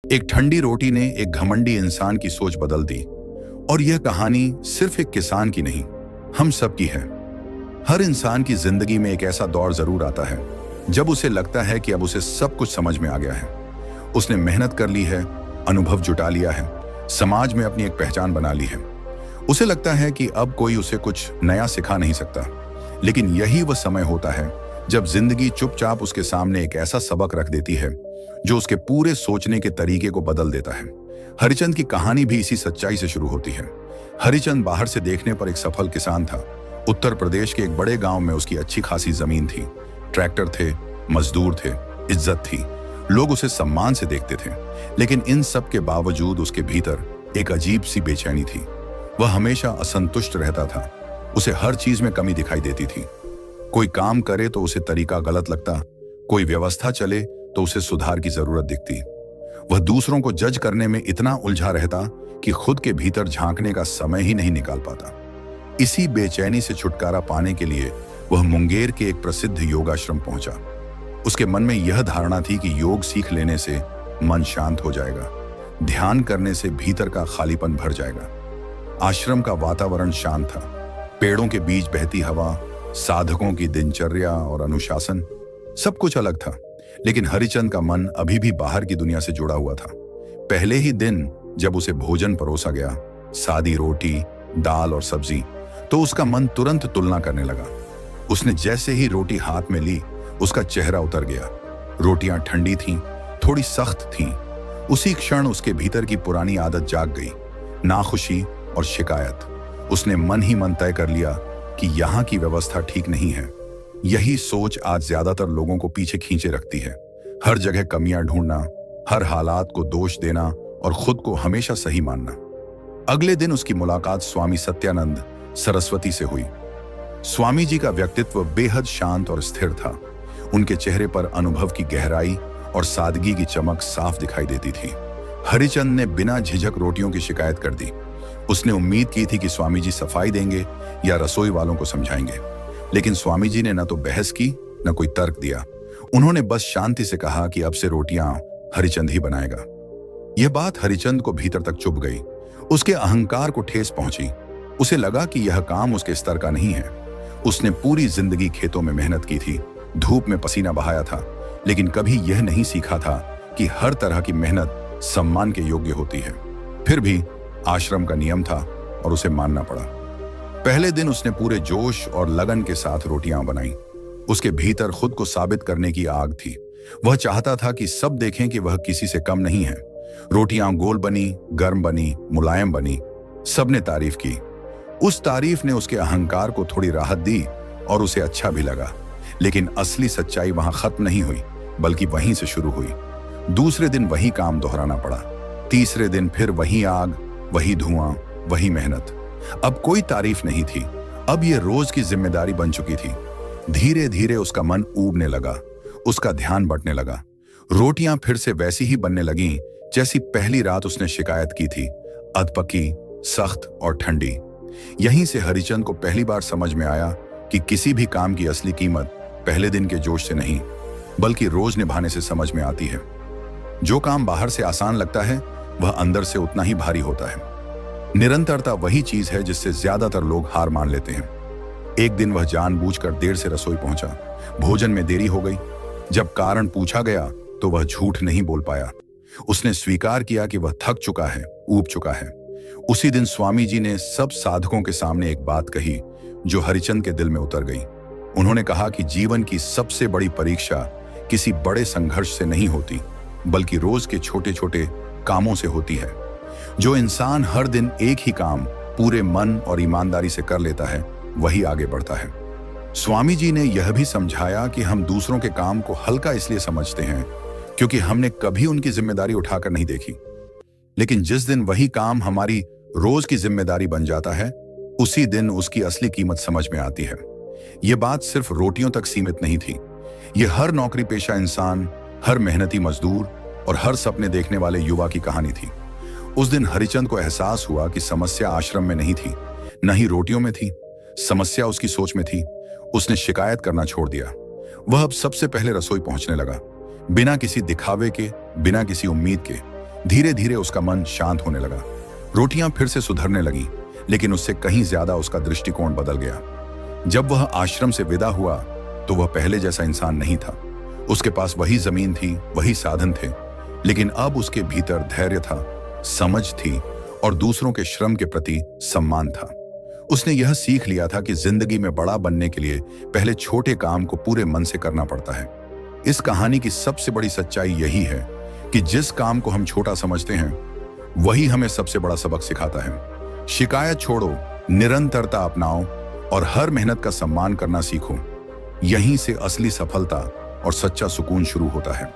एक ठंडी रोटी ने एक घमंडी इंसान की सोच बदल दी। और यह कहानी सिर्फ एक किसान की नहीं, हम सब की है। हर इंसान की जिंदगी में एक ऐसा दौर जरूर आता है जब उसे लगता है कि अब उसे सब कुछ समझ में आ गया है। उसने मेहनत कर ली है, अनुभव जुटा लिया है, समाज में अपनी एक पहचान बना ली है। उसे लगता है कि अब कोई उसे कुछ नया सिखा नहीं सकता। लेकिन यही वह समय होता है जब जिंदगी चुपचाप उसके सामने एक ऐसा सबक रख देती है जो उसके पूरे सोचने के तरीके को बदल देता है। हरिचंद की कहानी भी इसी सच्चाई से शुरू होती है। हरिचंद बाहर से देखने पर एक सफल किसान था। उत्तर प्रदेश के एक बड़े गांव में उसकी अच्छी खासी जमीन थी, ट्रैक्टर थे, मजदूर थे, इज्जत थी, लोग उसे सम्मान से देखते थे। लेकिन इन सब के बावजूद उसके भीतर एक अजीब सी बेचैनी थी। वह हमेशा असंतुष्ट रहता था। उसे हर चीज में कमी दिखाई देती थी। कोई काम करे तो उसे तरीका गलत लगता, कोई व्यवस्था चले तो उसे सुधार की जरूरत दिखती। वह दूसरों को जज करने में इतना उलझा रहता कि खुद के भीतर झांकने का समय ही नहीं निकाल पाता। इसी बेचैनी से छुटकारा पाने के लिए वह मुंगेर के एक प्रसिद्ध योगाश्रम पहुंचा। उसके मन में यह धारणा थी कि योग सीख लेने से मन शांत हो जाएगा, ध्यान करने से भीतर का खालीपन भर जाएगा। आश्रम का वातावरण शांत था, पेड़ों के बीच बहती हवा, साधकों की दिनचर्या और अनुशासन, सब कुछ अलग था। लेकिन हरिचंद का मन अभी भी बाहर की दुनिया से जुड़ा हुआ था। पहले ही दिन जब उसे भोजन परोसा गया, सादी रोटी, दाल और सब्जी, तो उसका मन तुरंत तुलना करने लगा। उसने जैसे ही रोटी हाथ में ली, उसका चेहरा उतर गया। रोटियां ठंडी थीं, थोड़ी सख्त थीं। उसी क्षण उसके भीतर की पुरानी आदत जाग गई, नाखुशी और शिकायत। उसने मन ही मन तय कर लिया कि यहाँ की व्यवस्था ठीक नहीं है। यही सोच आज ज्यादातर लोगों को पीछे खींचे रखती है। हर जगह कमियां ढूंढना, हर हालात को दोष देना और खुद को हमेशा सही मानना। अगले दिन उसकी मुलाकात स्वामी सत्यानंद सरस्वती से हुई। स्वामी जी का व्यक्तित्व बेहद शांत और स्थिर था। उनके चेहरे पर अनुभव की गहराई और सादगी की चमक साफ दिखाई देती थी। हरिचंद ने बिना झिझक रोटियों की शिकायत कर दी। उसने उम्मीद की थी कि स्वामी जी सफाई देंगे या रसोई वालों को समझाएंगे। लेकिन स्वामी जी ने न तो बहस की, न कोई तर्क दिया। उन्होंने बस शांति से कहा कि अब से रोटियां हरिचंद ही बनाएगा। यह बात हरिचंद को भीतर तक चुभ गई। उसके अहंकार को ठेस पहुंची। उसे लगा कि यह काम उसके स्तर का नहीं है। उसने पूरी जिंदगी खेतों में मेहनत की थी, धूप में पसीना बहाया था, लेकिन कभी यह नहीं सीखा था कि हर तरह की मेहनत सम्मान के योग्य होती है। फिर भी आश्रम का नियम था और उसे मानना पड़ा। पहले दिन उसने पूरे जोश और लगन के साथ रोटियां बनाई। उसके भीतर खुद को साबित करने की आग थी। वह चाहता था कि सब देखें कि वह किसी से कम नहीं है। रोटियां गोल बनी, गर्म बनी, मुलायम बनी। सबने तारीफ की। उस तारीफ ने उसके अहंकार को थोड़ी राहत दी और उसे अच्छा भी लगा। लेकिन असली सच्चाई वहां खत्म नहीं हुई, बल्कि वहीं से शुरू हुई। दूसरे दिन वही काम दोहराना पड़ा। तीसरे दिन फिर वही आग, वही धुआं, वही मेहनत। अब कोई तारीफ नहीं थी। अब यह रोज की जिम्मेदारी बन चुकी थी। धीरे धीरे उसका मन ऊबने लगा, उसका ध्यान बंटने लगा। रोटियां फिर से वैसी ही बनने लगीं जैसी पहली रात उसने शिकायत की थी, अधपकी, सख्त और ठंडी। यहीं से हरिचंद को पहली बार समझ में आया कि किसी भी काम की असली कीमत पहले दिन के जोश से नहीं, बल्कि रोज निभाने से समझ में आती है। जो काम बाहर से आसान लगता है, वह अंदर से उतना ही भारी होता है। निरंतरता वही चीज है जिससे ज्यादातर लोग हार मान लेते हैं। एक दिन वह जानबूझकर देर से रसोई पहुंचा। भोजन में देरी हो गई। जब कारण पूछा गया तो वह झूठ नहीं बोल पाया। उसने स्वीकार किया कि वह थक चुका है, ऊब चुका है। उसी दिन स्वामी जी ने सब साधकों के सामने एक बात कही जो हरिचंद के दिल में उतर गई। उन्होंने कहा कि जीवन की सबसे बड़ी परीक्षा किसी बड़े संघर्ष से नहीं होती, बल्कि रोज के छोटे छोटे कामों से होती है। जो इंसान हर दिन एक ही काम पूरे मन और ईमानदारी से कर लेता है, वही आगे बढ़ता है। स्वामी जी ने यह भी समझाया कि हम दूसरों के काम को हल्का इसलिए समझते हैं क्योंकि हमने कभी उनकी जिम्मेदारी उठाकर नहीं देखी। लेकिन जिस दिन वही काम हमारी रोज की जिम्मेदारी बन जाता है, उसी दिन उसकी असली कीमत समझ में आती है। यह बात सिर्फ रोटियों तक सीमित नहीं थी। यह हर नौकरी पेशा इंसान, हर मेहनती मजदूर और हर सपने देखने वाले युवा की कहानी थी। उस दिन हरिचंद को एहसास हुआ कि समस्या आश्रम में नहीं थी, न ही रोटियों में थी। समस्या उसकी सोच में थी। उसने शिकायत करना छोड़ दिया। वह अब सबसे पहले रसोई पहुंचने लगा, बिना किसी दिखावे के, बिना किसी उम्मीद के। धीरे धीरे उसका मन शांत होने लगा। रोटियां फिर से सुधरने लगीं, लेकिन उससे कहीं ज्यादा उसका दृष्टिकोण बदल गया। जब वह आश्रम से विदा हुआ तो वह पहले जैसा इंसान नहीं था। उसके पास वही जमीन थी, वही साधन थे, लेकिन अब उसके भीतर धैर्य था, समझ थी और दूसरों के श्रम के प्रति सम्मान था। उसने यह सीख लिया था कि जिंदगी में बड़ा बनने के लिए पहले छोटे काम को पूरे मन से करना पड़ता है। इस कहानी की सबसे बड़ी सच्चाई यही है कि जिस काम को हम छोटा समझते हैं वही हमें सबसे बड़ा सबक सिखाता है। शिकायत छोड़ो, निरंतरता अपनाओ और हर मेहनत का सम्मान करना सीखो। यहीं से असली सफलता और सच्चा सुकून शुरू होता है।